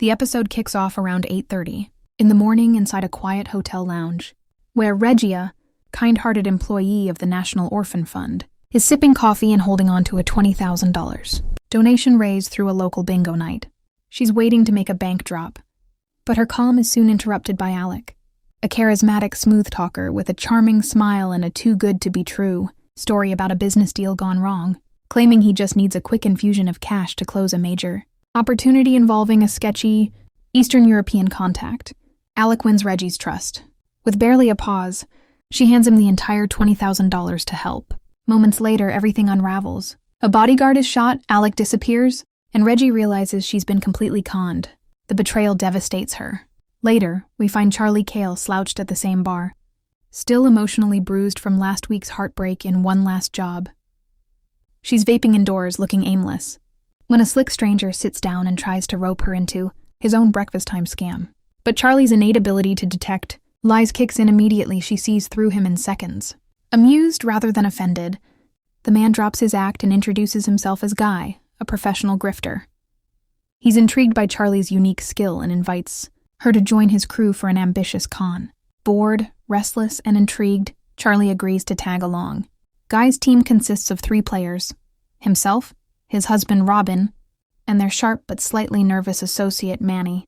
The episode kicks off around 8:30, in the morning inside a quiet hotel lounge, where Regia, kind-hearted employee of the National Orphan Fund, is sipping coffee and holding on to a $20,000 donation raised through a local bingo night. She's waiting to make a bank drop, but her calm is soon interrupted by Alec, a charismatic smooth talker with a charming smile and a too-good-to-be-true story about a business deal gone wrong, claiming he just needs a quick infusion of cash to close a major opportunity involving a sketchy Eastern European contact. Alec wins Reggie's trust. With barely a pause, she hands him the entire $20,000 to help. Moments later, everything unravels. A bodyguard is shot, Alec disappears, and Reggie realizes she's been completely conned. The betrayal devastates her. Later, we find Charlie Cale slouched at the same bar, still emotionally bruised from last week's heartbreak in One Last Job. She's vaping indoors, looking aimless, when a slick stranger sits down and tries to rope her into his own breakfast time scam. But Charlie's innate ability to detect lies kicks in immediately. She sees through him in seconds. Amused rather than offended, the man drops his act and introduces himself as Guy, a professional grifter. He's intrigued by Charlie's unique skill and invites her to join his crew for an ambitious con. Bored, restless, and intrigued, Charlie agrees to tag along. Guy's team consists of 3 players: himself, his husband Robin, and their sharp but slightly nervous associate Manny.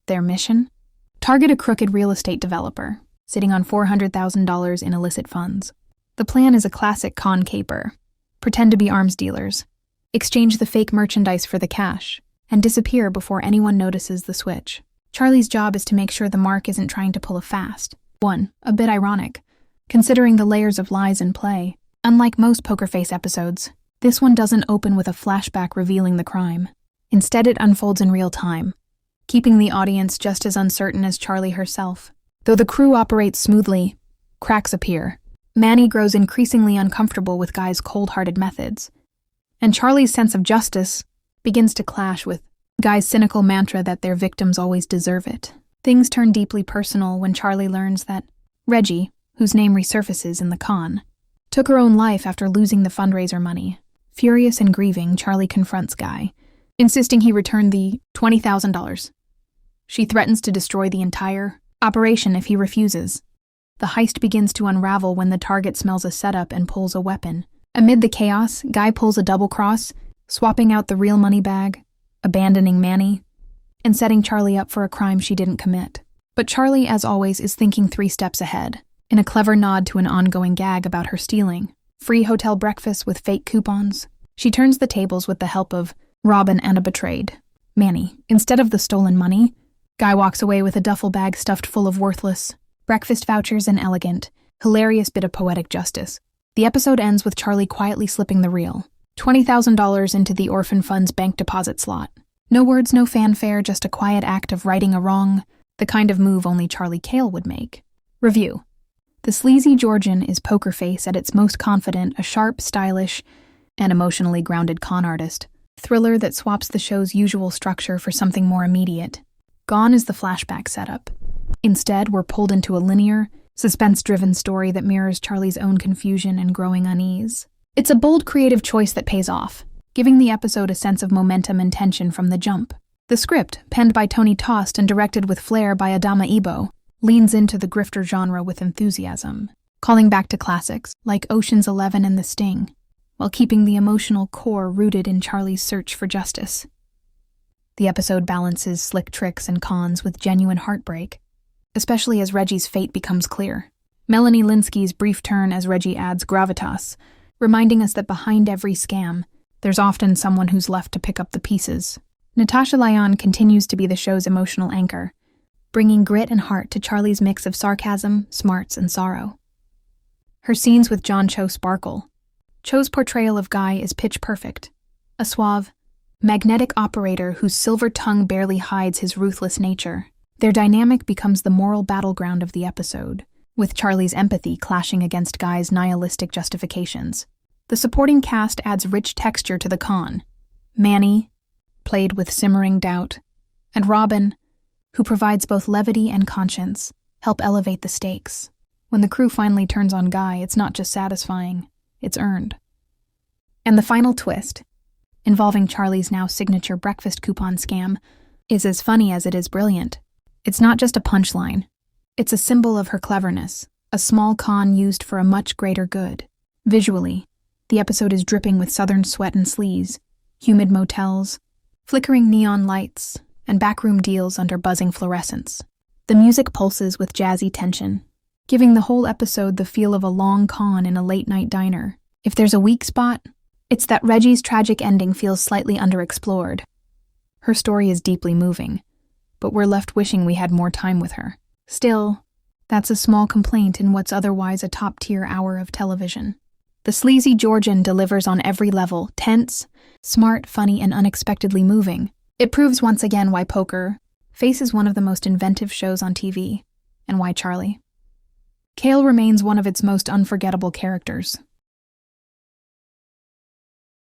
Their mission? Target a crooked real estate developer, sitting on $400,000 in illicit funds. The plan is a classic con caper. Pretend to be arms dealers, exchange the fake merchandise for the cash, and disappear before anyone notices the switch. Charlie's job is to make sure the mark isn't trying to pull a fast one, a bit ironic, considering the layers of lies in play. Unlike most Poker Face episodes, this one doesn't open with a flashback revealing the crime. Instead, it unfolds in real time, keeping the audience just as uncertain as Charlie herself. Though the crew operates smoothly, cracks appear. Manny grows increasingly uncomfortable with Guy's cold-hearted methods, and Charlie's sense of justice begins to clash with Guy's cynical mantra that their victims always deserve it. Things turn deeply personal when Charlie learns that Reggie, whose name resurfaces in the con, took her own life after losing the fundraiser money. Furious and grieving, Charlie confronts Guy, insisting he return the $20,000. She threatens to destroy the entire operation if he refuses. The heist begins to unravel when the target smells a setup and pulls a weapon. Amid the chaos, Guy pulls a double cross, swapping out the real money bag, abandoning Manny, and setting Charlie up for a crime she didn't commit. But Charlie, as always, is thinking 3 steps ahead, in a clever nod to an ongoing gag about her stealing free hotel breakfast with fake coupons. She turns the tables with the help of Robin and a betrayed Manny. Instead of the stolen money, Guy walks away with a duffel bag stuffed full of worthless breakfast vouchers and elegant, hilarious bit of poetic justice. The episode ends with Charlie quietly slipping the real $20,000 into the orphan fund's bank deposit slot. No words, no fanfare, just a quiet act of righting a wrong, the kind of move only Charlie Cale would make. Review. The sleazy Georgian is Poker Face at its most confident, a sharp, stylish, and emotionally grounded con artist. Thriller that swaps the show's usual structure for something more immediate. Gone is the flashback setup. Instead, we're pulled into a linear, suspense-driven story that mirrors Charlie's own confusion and growing unease. It's a bold, creative choice that pays off, giving the episode a sense of momentum and tension from the jump. The script, penned by Tony Tost and directed with flair by Adama Ebo, leans into the grifter genre with enthusiasm, calling back to classics like Ocean's 11 and The Sting, while keeping the emotional core rooted in Charlie's search for justice. The episode balances slick tricks and cons with genuine heartbreak, especially as Reggie's fate becomes clear. Melanie Lynskey's brief turn as Reggie adds gravitas, reminding us that behind every scam, there's often someone who's left to pick up the pieces. Natasha Lyonne continues to be the show's emotional anchor, bringing grit and heart to Charlie's mix of sarcasm, smarts, and sorrow. Her scenes with John Cho sparkle. Cho's portrayal of Guy is pitch perfect, a suave, magnetic operator whose silver tongue barely hides his ruthless nature. Their dynamic becomes the moral battleground of the episode, with Charlie's empathy clashing against Guy's nihilistic justifications. The supporting cast adds rich texture to the con. Manny, played with simmering doubt, and Robin, who provides both levity and conscience, help elevate the stakes. When the crew finally turns on Guy, it's not just satisfying, it's earned. And the final twist, involving Charlie's now signature breakfast coupon scam, is as funny as it is brilliant. It's not just a punchline. It's a symbol of her cleverness, a small con used for a much greater good. Visually, the episode is dripping with southern sweat and sleaze, humid motels, flickering neon lights, and backroom deals under buzzing fluorescents. The music pulses with jazzy tension, giving the whole episode the feel of a long con in a late-night diner. If there's a weak spot, it's that Reggie's tragic ending feels slightly underexplored. Her story is deeply moving, but we're left wishing we had more time with her. Still, that's a small complaint in what's otherwise a top-tier hour of television. The sleazy Georgian delivers on every level, tense, smart, funny, and unexpectedly moving. It proves once again why Poker Face is one of the most inventive shows on TV, and why Charlie. Cale remains one of its most unforgettable characters.